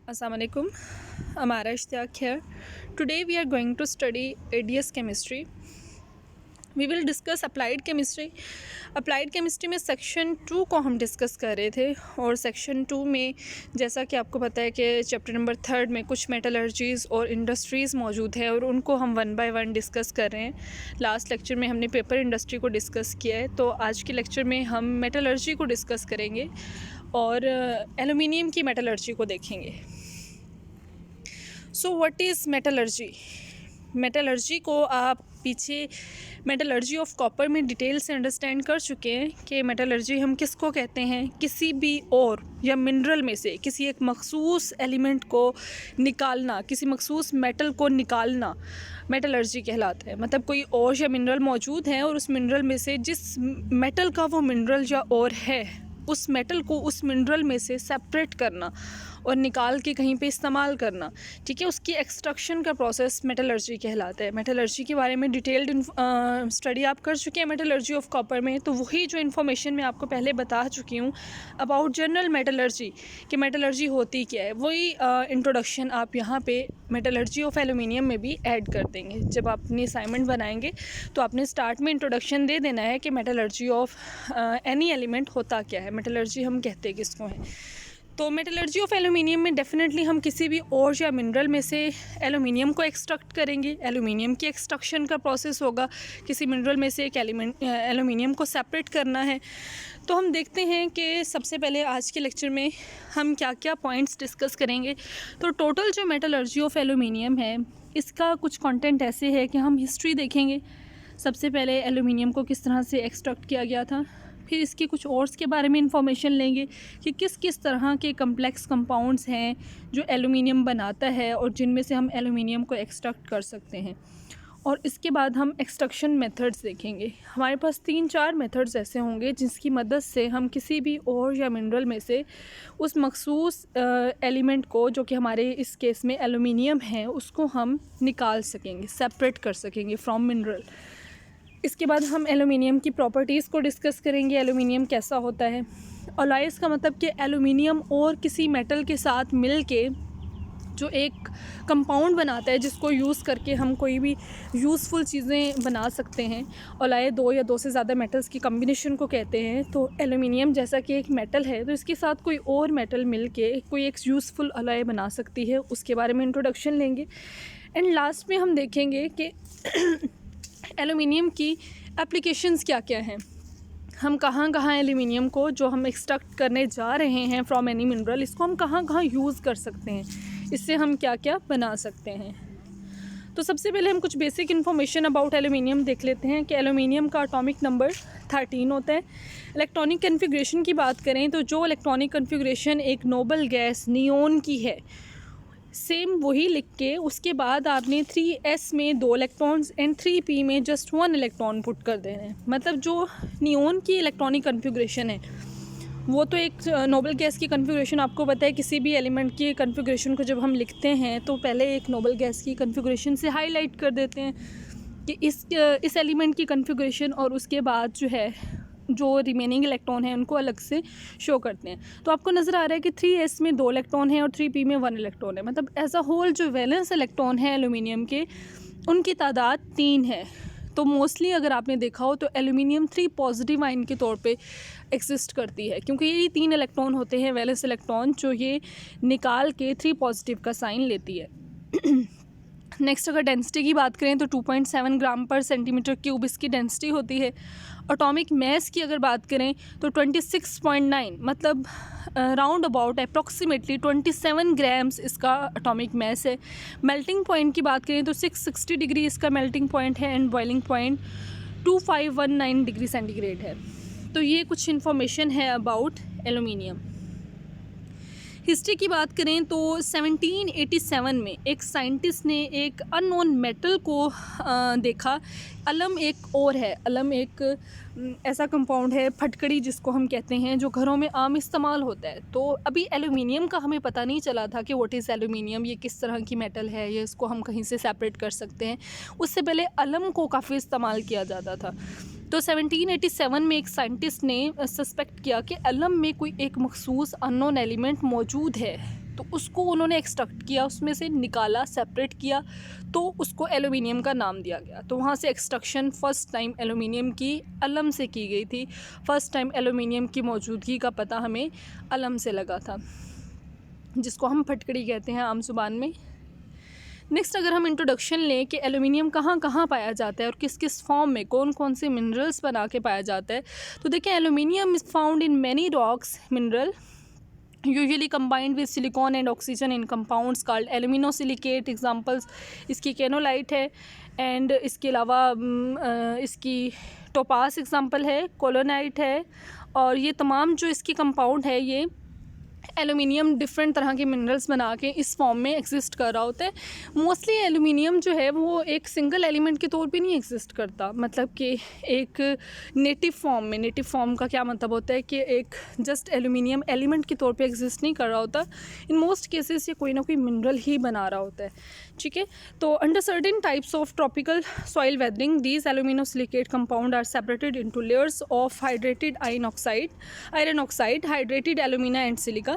Assalamu alaikum. I'm Ara Ishtiaq here. Today we are going to study ADS chemistry. We will discuss applied chemistry. Applied chemistry में section 2 को हम discuss कर रहे थे और section 2 में जैसा कि आपको पता है कि चैप्टर नंबर 3 में कुछ मेटलर्जीज़ और इंडस्ट्रीज़ मौजूद है और उनको हम वन बाय वन डिस्कस कर रहे हैं। लास्ट लेक्चर में हमने पेपर इंडस्ट्री को डिस्कस किया है, तो आज के लेक्चर में हम मेटलर्जी को डिस्कस करेंगे और एलुमिनियम की मेटलर्जी को देखेंगे। So what is metallurgy? Metallurgy को आप पीछे मेटलर्जी ऑफ कॉपर में डिटेल से अंडरस्टैंड कर चुके हैं कि मेटलर्जी हम किसको कहते हैं। किसी भी और या मिनरल में से किसी एक मखसूस एलिमेंट को निकालना, किसी मखसूस मेटल को निकालना मेटलर्जी कहलाता है। मतलब कोई और या मिनरल मौजूद है और उस मिनरल में से जिस मेटल का वो मिनरल या और है, उस मेटल को उस मिनरल में से सेपरेट करना और निकाल के कहीं पे इस्तेमाल करना, ठीक है, उसकी एक्सट्रैक्शन का प्रोसेस मेटलर्जी कहलाता है। मेटलर्जी के बारे में डिटेल्ड स्टडी आप कर चुके हैं मेटलर्जी ऑफ कॉपर में, तो वही जो इन्फॉर्मेशन मैं आपको पहले बता चुकी हूँ अबाउट जनरल मेटलर्जी कि मेटलर्जी होती क्या है, वही इंट्रोडक्शन आप यहाँ पे मेटलर्जी ऑफ एलुमिनियम में भी ऐड कर देंगे। जब आप अपनी असाइनमेंट बनाएंगे तो आपने स्टार्ट में इंट्रोडक्शन दे देना है कि मेटलर्जी ऑफ एनी एलिमेंट होता क्या है, मेटलर्जी हम कहते किसको हैं। तो मेटलर्जी ऑफ एलुमिनियम में डेफिनेटली हम किसी भी और या मिनरल में से एलुमिनियम को एक्सट्रैक्ट करेंगे। एलुमिनियम की एक्सट्रैक्शन का प्रोसेस होगा, किसी मिनरल में से एक एलुमिनियम को सेपरेट करना है। तो हम देखते हैं कि सबसे पहले आज के लेक्चर में हम क्या क्या पॉइंट्स डिस्कस करेंगे। तो टोटल जो मेटलर्जी ऑफ एलुमिनियम है, इसका कुछ कंटेंट ऐसे है कि हम हिस्ट्री देखेंगे। सबसे पहले एलुमिनियम को किस तरह से एक्सट्रैक्ट किया गया था, फिर इसके कुछ और्स के बारे में इंफॉर्मेशन लेंगे कि किस किस तरह के कम्प्लेक्स कंपाउंड्स हैं जो एलुमिनियम बनाता है और जिनमें से हम एलुमिनियम को एक्सट्रैक्ट कर सकते हैं। और इसके बाद हम एक्सट्रैक्शन मेथड्स देखेंगे। हमारे पास 3-4 मेथड्स ऐसे होंगे जिसकी मदद से हम किसी भी और या मिनरल में से उस मखसूस एलिमेंट को, जो कि हमारे इस केस में एलुमिनियम है, उसको हम निकाल सकेंगे, सेपरेट कर सकेंगे फ्रॉम मिनरल। इसके बाद हम एलुमिनियम की प्रॉपर्टीज़ को डिस्कस करेंगे, एलुमिनियम कैसा होता है। अलॉयज़ का मतलब कि एलुमिनियम और किसी मेटल के साथ मिल के जो एक कंपाउंड बनाता है जिसको यूज़ करके हम कोई भी यूज़फुल चीज़ें बना सकते हैं। अलॉय 2 या 2 से ज़्यादा मेटल्स की कम्बिनेशन को कहते हैं। तो एलुमिनियम जैसा कि एक मेटल है, तो इसके साथ कोई और मेटल मिल के कोई एक यूज़फुल अलॉय बना सकती है, उसके बारे में इंट्रोडक्शन लेंगे। एंड लास्ट में हम देखेंगे कि एलुमिनियम की एप्लीकेशंस क्या क्या हैं। हम कहाँ कहाँ एलुमिनियम को, जो हम एक्सट्रैक्ट करने जा रहे हैं फ्रॉम एनी मिनरल, इसको हम कहाँ कहाँ यूज़ कर सकते हैं, इससे हम क्या क्या बना सकते हैं। तो सबसे पहले हम कुछ बेसिक इन्फॉर्मेशन अबाउट एलुमिनियम देख लेते हैं कि एलुमिनियम का एटॉमिक नंबर 13 होता है। इलेक्ट्रॉनिक कन्फिग्रेशन की बात करें तो जो इलेक्ट्रॉनिक कन्फिग्रेशन एक नोबल गैस नियोन की है, सेम वही लिख के उसके बाद आपने 3s में 2 इलेक्ट्रॉन्स एंड 3p में जस्ट 1 इलेक्ट्रॉन पुट कर देना है। मतलब जो नियोन की इलेक्ट्रॉनिक कन्फिग्रेशन है, वो तो एक नोबल गैस की कन्फिग्रेशन आपको पता है। किसी भी एलिमेंट की कन्फिग्रेशन को जब हम लिखते हैं तो पहले एक नोबल गैस की कन्फिग्रेशन से हाईलाइट कर देते हैं कि इस एलिमेंट की कन्फिग्रेशन, और उसके बाद जो है जो रिमेनिंग इलेक्ट्रॉन है उनको अलग से शो करते हैं। तो आपको नज़र आ रहा है कि 3s में 2 इलेक्ट्रॉन है और 3p में 1 इलेक्ट्रॉन है। मतलब एज अ होल जो वैलेंस इलेक्ट्रॉन है एलुमिनियम के, उनकी तादाद 3 है। तो मोस्टली अगर आपने देखा हो तो एलुमिनियम 3 पॉजिटिव आयन के तौर पे एग्जिस्ट करती है, क्योंकि ये 3 इलेक्ट्रॉन होते हैं वैलेंस इलेक्ट्रॉन, जो ये निकाल के 3 पॉजिटिव का साइन लेती है। नेक्स्ट अगर डेंसिटी की बात करें तो 2.7 ग्राम पर सेंटीमीटर क्यूब इसकी डेंसिटी होती है। एटॉमिक मैस की अगर बात करें तो 26.9, मतलब राउंड अबाउट अप्रॉक्सीमेटली 27 ग्राम्स इसका एटॉमिक मैस है। मेल्टिंग पॉइंट की बात करें तो 660 डिग्री इसका मेल्टिंग पॉइंट है and boiling point 2519 degree centigrade है। तो ये कुछ इन्फॉर्मेशन है अबाउट एलुमिनियम। हिस्ट्री की बात करें तो 1787 में एक साइंटिस्ट ने एक अननोन मेटल को देखा। अलम एक और है, अलम एक ऐसा कंपाउंड है, फटकड़ी जिसको हम कहते हैं, जो घरों में आम इस्तेमाल होता है। तो अभी एलुमिनियम का हमें पता नहीं चला था कि व्हाट इज़ एलुमिनियम, ये किस तरह की मेटल है, ये इसको हम कहीं से सेपरेट कर सकते हैं। उससे पहले अलम को काफ़ी इस्तेमाल किया जाता था। तो 1787 में एक साइंटिस्ट ने सस्पेक्ट किया कि अलम में कोई एक मखसूस अननोन एलिमेंट मौजूद है तो उसको उन्होंने एक्सट्रैक्ट किया, उसमें से निकाला, सेपरेट किया, तो उसको एलुमिनियम का नाम दिया गया। तो वहाँ से एक्सट्रैक्शन फ़र्स्ट टाइम एलुमिनियम की अलम से की गई थी। फ़र्स्ट टाइम एलुमिनियम की मौजूदगी का पता हमें अलम से लगा था, जिसको हम फटकड़ी कहते हैं आम ज़ुबान में। नेक्स्ट अगर हम इंट्रोडक्शन लें कि एलुमिनियम कहाँ कहाँ पाया जाता है और किस किस फॉर्म में, कौन कौन से मिनरल्स बना के पाया जाता है, तो देखें aluminium is found in many rocks mineral usually combined with silicon and oxygen in compounds called aluminosilicate। Examples इसकी केनोलाइट है, एंड इसके अलावा इसकी टोपास एग्जांपल है, कोलोनाइट है, और ये तमाम जो इसकी कंपाउंड है ये एलुमिनियम डिफरेंट तरह के मिनरल्स बना के इस फॉर्म में एग्जिस्ट कर रहा होता है। मोस्टली एलुमिनियम जो है वो एक सिंगल एलिमेंट के तौर पे नहीं एग्जिस्ट करता, मतलब कि एक नेटिव फॉर्म में। नेटिव फॉर्म का क्या मतलब होता है कि एक जस्ट एलुमिनियम एलिमेंट के तौर पे एग्जिस्ट नहीं कर रहा होता। इन मोस्ट केसेस ये कोई ना कोई मिनरल ही बना रहा होता है, ठीक है। तो under certain types of tropical soil weathering these aluminosilicate compound are separated into layers of hydrated iron oxide, hydrated alumina and silica.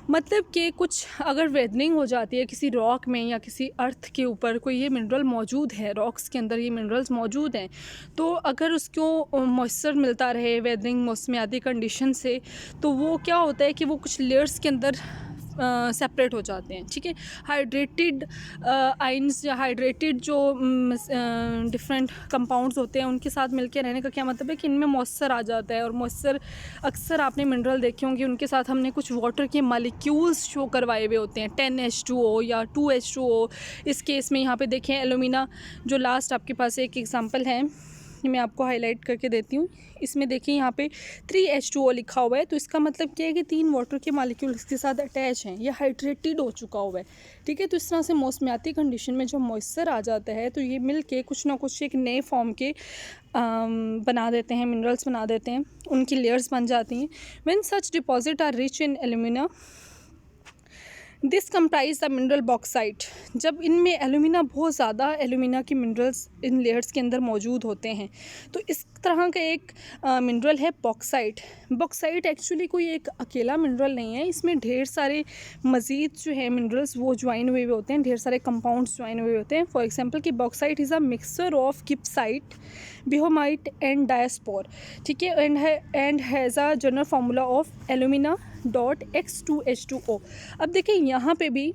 मतलब कि कुछ अगर वेदरिंग हो जाती है किसी रॉक में या किसी अर्थ के ऊपर, कोई ये मिनरल मौजूद है, रॉक्स के अंदर ये मिनरल्स मौजूद हैं, तो अगर उसको मॉइस्चर मिलता रहे वेदरिंग मौसमियाती कंडीशन से, तो वो क्या होता है कि वो कुछ लेयर्स के अंदर सेपरेट हो जाते हैं, ठीक है। हाइड्रेटेड आइंस या हाइड्रेटेड जो डिफरेंट कंपाउंड्स होते हैं उनके साथ मिलके रहने का क्या मतलब है कि इनमें मॉइस्चर आ जाता है। और मॉइस्चर अक्सर आपने मिनरल देखे होंगे उनके साथ हमने कुछ वाटर के मालिक्यूल्स शो करवाए हुए होते हैं, 10H2O या 2H2O। इस केस में यहाँ पे देखें एलुमिना जो लास्ट आपके पास एक एग्जांपल है, ये मैं आपको हाईलाइट करके देती हूँ। इसमें देखिए यहाँ पे 3H2O लिखा हुआ है, तो इसका मतलब क्या है कि 3 वाटर के मालिक्यूल इसके साथ अटैच हैं, ये हाइड्रेटेड हो चुका हुआ है, ठीक है। तो इस तरह से मौसमियाती कंडीशन में जो मॉइस्चर आ जाता है तो ये मिल के कुछ ना कुछ एक नए फॉर्म के बना देते हैं, मिनरल्स बना देते हैं, उनकी लेयर्स बन जाती हैं। When such deposit are rich in alumina this comprise the mineral bauxite. जब इनमें एलुमिना बहुत ज़्यादा एलुमिना की मिनरल्स इन लेयर्स के अंदर मौजूद होते हैं, तो इस तरह का एक मिनरल है बॉक्साइट। बॉक्साइट एक्चुअली कोई एक अकेला मिनरल नहीं है, इसमें ढेर सारे मज़ीद जो है मिनरल्स वो ज्वाइन हुए होते हैं, ढेर सारे कंपाउंड्स ज्वाइन हुए होते हैं। फॉर एग्जांपल कि bauxite is a mixture of gibbsite, boehmite and diaspore, ठीक है, and has a general formula of alumina .X2H2O। अब देखिए यहाँ पे भी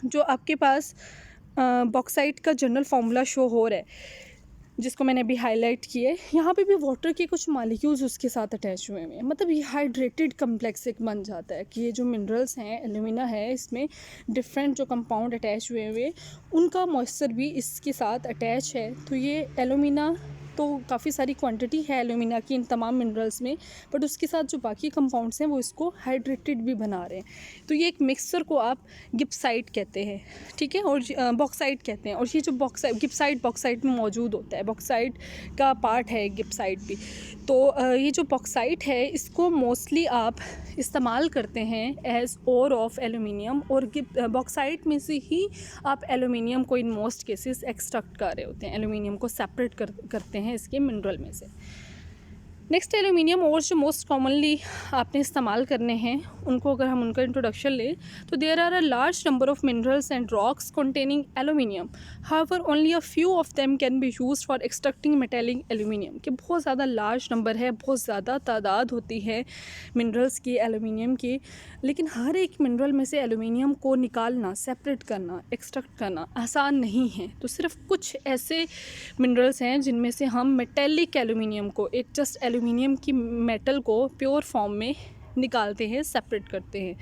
जो आपके पास बॉक्साइट का जनरल फार्मूला शो हो रहा है, जिसको मैंने अभी हाईलाइट किए, यहाँ पे भी वाटर के कुछ मॉलिक्यूल्स उसके साथ अटैच हुए हैं। मतलब ये हाइड्रेटेड कम्प्लेक्स एक बन जाता है कि ये जो मिनरल्स हैं, एलुमिना है, इसमें डिफरेंट जो कंपाउंड अटैच हुए हुए उनका मॉइस्चर भी इसके साथ अटैच है। तो ये एलुमिना तो काफ़ी सारी क्वांटिटी है एलुमिना की इन तमाम मिनरल्स में, बट उसके साथ जो बाकी कंपाउंड्स हैं वो इसको हाइड्रेटेड भी बना रहे हैं। तो ये एक मिक्सचर को आप गिब्साइट कहते हैं, ठीक है, और बॉक्साइट कहते हैं। और ये जो गिब्साइट बॉक्साइट में मौजूद होता है, बॉक्साइट का पार्ट है गिब्साइट भी। तो ये जो बॉक्साइट है इसको मोस्टली आप इस्तेमाल करते हैं एज ओर ऑफ एलुमिनियम, और बॉक्साइट में से ही आप एलुमिनियम को इन मोस्ट केसेस एक्सट्रैक्ट कर रहे होते हैं, एलुमिनियम को सेपरेट करते हैं इसके मिनरल में से। नेक्स्ट एलुमिनियम और जो मोस्ट कॉमनली आपने इस्तेमाल करने हैं उनको अगर हम उनका इंट्रोडक्शन लें तो there are a large number of minerals and rocks containing aluminium, however only a few of them can be used for extracting metallic aluminium. कि बहुत ज़्यादा लार्ज नंबर है, बहुत ज़्यादा तादाद होती है मिनरल्स की, एलुमिनियम की, लेकिन हर एक मिनरल में से एलुमिनियम को निकालना, सेपरेट करना, एक्सट्रैक्ट करना आसान नहीं है। तो सिर्फ कुछ ऐसे मिनरल्स हैं जिनमें से हम मेटेलिक एलुमिनियम को, एक जस्ट एलुमिनियम की मेटल को प्योर फॉर्म में निकालते हैं, सेपरेट करते हैं।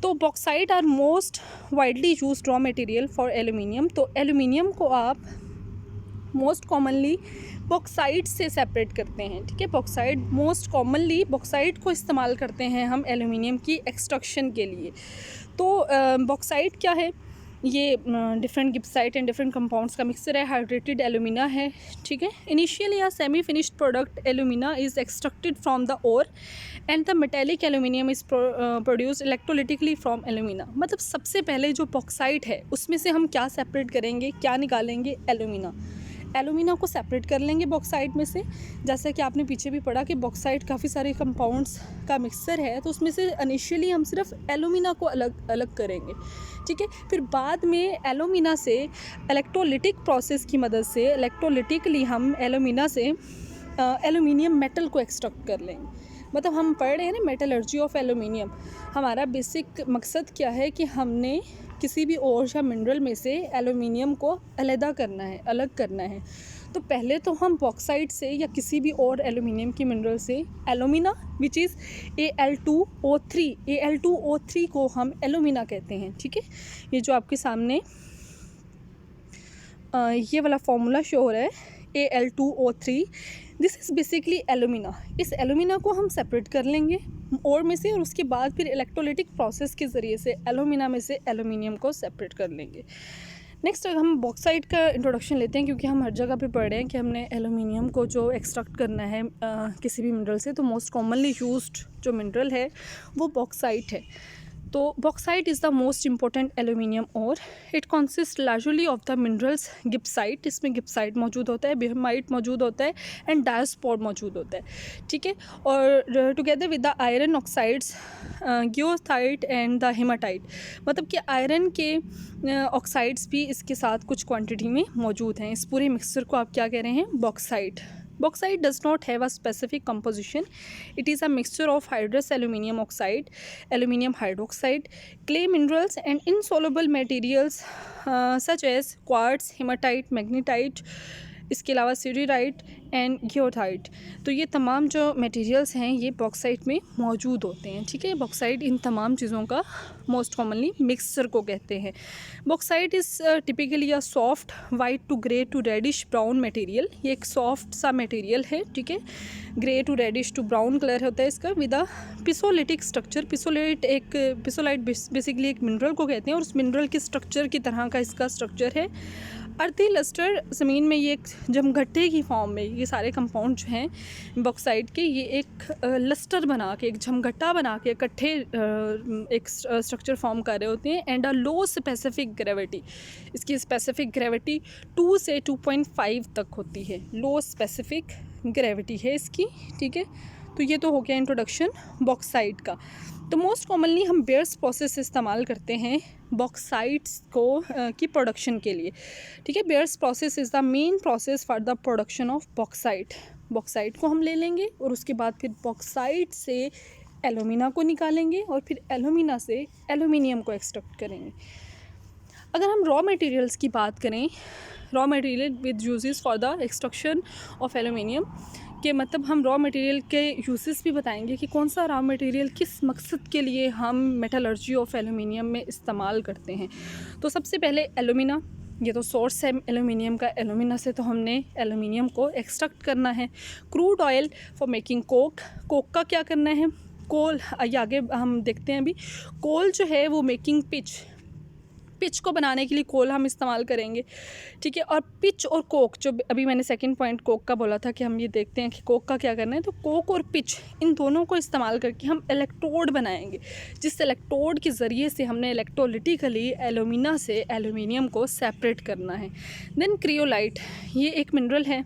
तो bauxite are most widely used raw material for aluminium. तो एलुमिनियम को आप मोस्ट कॉमनली बॉक्साइट से सेपरेट करते हैं, ठीक है। बॉक्साइट मोस्ट कॉमनली बॉक्साइट को इस्तेमाल करते हैं हम एलुमिनियम की एक्सट्रैक्शन के लिए। तो बॉक्साइट क्या है, ये different gibbsite and different compounds का मिक्सचर है, हाइड्रेटेड एलुमिना है, ठीक है। इनिशियली या semi finished product alumina is extracted from the ore and the metallic aluminium is produced electrolytically from alumina. मतलब सबसे पहले जो बॉक्साइट है उसमें से हम क्या सेपरेट करेंगे, क्या निकालेंगे, एलुमिना। एलुमिना को सेपरेट कर लेंगे बॉक्साइट में से। जैसा कि आपने पीछे भी पढ़ा कि बॉक्साइट काफ़ी सारे कंपाउंड्स का मिक्सचर है, तो उसमें से इनिशियली हम सिर्फ एलुमिना को अलग अलग करेंगे, ठीक है। फिर बाद में एलुमिना से इलेक्ट्रोलिटिक प्रोसेस की मदद से इलेक्ट्रोलिटिकली हम एलुमिना से एलुमिनियम मेटल को एक्सट्रैक्ट कर लेंगे। मतलब हम पढ़ रहे हैं ना मेटलर्जी ऑफ एलुमिनियम। हमारा बेसिक मकसद क्या है कि हमने किसी भी ओर या मिनरल में से एलुमिनियम को अलग करना है, अलग करना है। तो पहले तो हम बॉक्साइट से या किसी भी और एलुमिनियम की मिनरल से एलुमिना विच इज़ Al2O3 को हम एलुमिना कहते हैं, ठीक है। ये जो आपके सामने ये वाला फॉर्मूला शो हो रहा है Al2O3, this is basically alumina. इस एलुमिना को हम सेपरेट कर लेंगे और में से, और उसके बाद फिर इलेक्ट्रोलिटिक प्रोसेस के ज़रिए से एलुमिना में से एलुमिनियम को सेपरेट कर लेंगे। नेक्स्ट हम बॉक्साइट का इंट्रोडक्शन लेते हैं, क्योंकि हम हर जगह पे पढ़ रहे हैं कि हमने एलुमिनियम को जो एक्सट्रैक्ट करना है किसी भी मिनरल से, तो मोस्ट कॉमनली यूज्ड जो मिनरल है वो बॉक्साइट है। तो bauxite is the most important aluminium और it consist largely of the minerals gibbsite. इसमें गिब्साइट मौजूद होता है, बिहमाइट मौजूद होता है एंड डायस्पोर मौजूद होता है, ठीक है। और together with the iron oxides goethite and the hematite, मतलब कि आयरन के ऑक्साइड्स भी इसके साथ कुछ क्वांटिटी में मौजूद हैं। इस पूरे मिक्सचर को आप क्या कह रहे हैं? Bauxite. Bauxite does not have a specific composition. It is a mixture of hydrous aluminium oxide, aluminium hydroxide, clay minerals and insoluble materials such as quartz, hematite, magnetite, इसके अलावा सिडराइट एंड गियोटाइट। तो ये तमाम जो मटेरियल्स हैं ये बॉक्साइट में मौजूद होते हैं, ठीक है। बॉक्साइट इन तमाम चीज़ों का मोस्ट कॉमनली मिक्सचर को कहते हैं। Bauxite is typically a soft white to grey to reddish brown material. ये एक सॉफ्ट सा मटेरियल है, ठीक है। Grey to reddish to brown colour होता है इसका, with a pisolitic structure. Pisolite basically एक मिनरल को कहते हैं और उस मिनरल के स्ट्रक्चर की तरह का इसका स्ट्रक्चर है। अर्थी लस्टर, ज़मीन में ये एक जमघट्टे की फॉर्म में ये सारे कंपाउंड जो हैं बॉक्साइट के, ये एक लस्टर बना के, एक जमघट्टा बना के इकट्ठे एक स्ट्रक्चर फॉर्म कर रहे होते हैं। And a low specific gravity, इसकी स्पेसिफिक ग्रेविटी 2 से 2.5 तक होती है। लो स्पेसिफिक ग्रेविटी है इसकी, ठीक है। तो ये तो हो गया इंट्रोडक्शन बॉक्साइट का। तो मोस्ट कॉमनली हम बेयर्स प्रोसेस इस्तेमाल करते हैं बॉक्साइट्स को की प्रोडक्शन के लिए, ठीक है। Bears process is the main process for the production of bauxite. Bauxite को हम ले लेंगे और उसके बाद फिर बॉक्साइट से एलुमिना को निकालेंगे और फिर एलुमिना से एलुमिनियम को एक्सट्रैक्ट करेंगे। अगर हम रॉ मटेरियल्स की बात करें, raw material with uses for the extraction of aluminium के, मतलब हम रॉ मटेरियल के यूजेस भी बताएंगे कि कौन सा रॉ मटेरियल किस मकसद के लिए हम मेटलर्जी ऑफ एलुमिनियम में इस्तेमाल करते हैं। तो सबसे पहले एलुमिना, ये तो सोर्स है एलुमिनियम का। एलुमिना से तो हमने एलुमिनियम को एक्सट्रैक्ट करना है। Crude oil for making Coke. Coke का क्या करना है? कोल, ये आगे हम देखते हैं अभी। कोल जो है वो मेकिंग पिच को बनाने के लिए कोल हम इस्तेमाल करेंगे, ठीक है। और पिच और कोक, जो अभी मैंने सेकंड पॉइंट कोक का बोला था कि हम ये देखते हैं कि कोक का क्या करना है। तो कोक और पिच, इन दोनों को इस्तेमाल करके हम इलेक्ट्रोड बनाएंगे, जिस इलेक्ट्रोड के ज़रिए से हमने इलेक्ट्रोलिटिकली एलुमिना से एलुमिनियम को सेपरेट करना है। देन क्रियोलाइट, ये एक मिनरल है।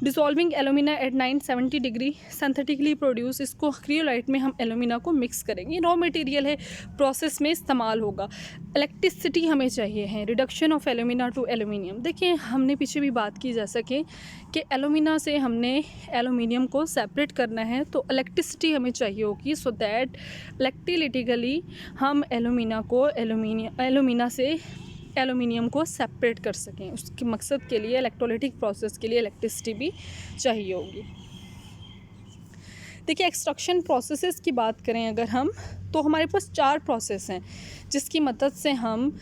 Dissolving alumina at 970 degree synthetically produce. इसको क्रियोलाइट में हम एलुमिना को मिक्स करेंगे। रॉ मटेरियल है, प्रोसेस में इस्तेमाल होगा। इलेक्ट्रिसिटी हमें चाहिए है, reduction of alumina to aluminium. देखिए हमने पीछे भी बात की जा सके कि एलुमिना से हमने एलुमिनियम को सेपरेट करना है, तो इलेक्ट्रिसिटी हमें चाहिए होगी, सो दैट इलेक्ट्रिलिटिकली हम एलुमिना से एलुमिनियम को सेपरेट कर सकें। उसके मकसद के लिए इलेक्ट्रोलिटिक प्रोसेस के लिए इलेक्ट्रिसिटी भी चाहिए होगी। देखिए एक्सट्रैक्शन प्रोसेसेस की बात करें अगर हम, तो हमारे पास 4 प्रोसेस हैं जिसकी मदद से हम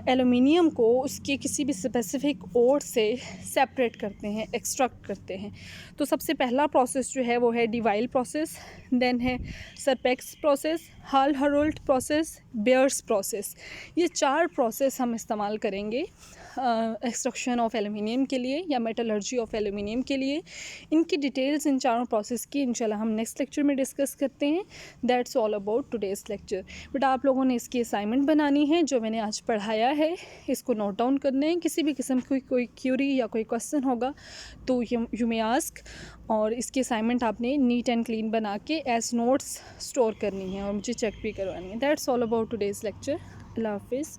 एलुमिनियम को उसके किसी भी स्पेसिफिक ओर से सेपरेट करते हैं, एक्सट्रैक्ट करते हैं। तो सबसे पहला प्रोसेस जो है वो है डिवाइल प्रोसेस, देन है सरपेक्स प्रोसेस, हाल हेरोल्ड प्रोसेस, बेयर्स प्रोसेस। ये 4 प्रोसेस हम इस्तेमाल करेंगे एक्सट्रैक्शन ऑफ एलुमिनियम के लिए या मेटलर्जी ऑफ एलुमिनियम के लिए। इनकी डिटेल्स इन चारों प्रोसेस की इंशाल्लाह हम नेक्स्ट लेक्चर में डिस्कस करते हैं। That's all about today. Today's lecture. But आप लोगों ने इसकी असाइनमेंट बनानी है, जो मैंने आज पढ़ाया है इसको नोट डाउन करना है। किसी भी किस्म की कोई क्यूरी या कोई क्वेश्चन होगा तो यू मे आस्क, और इसकी असाइनमेंट आपने नीट एंड क्लीन बना के एज नोट्स स्टोर करनी है और मुझे चेक भी करवानी है। That's all about today's lecture. Allah हाफिज़।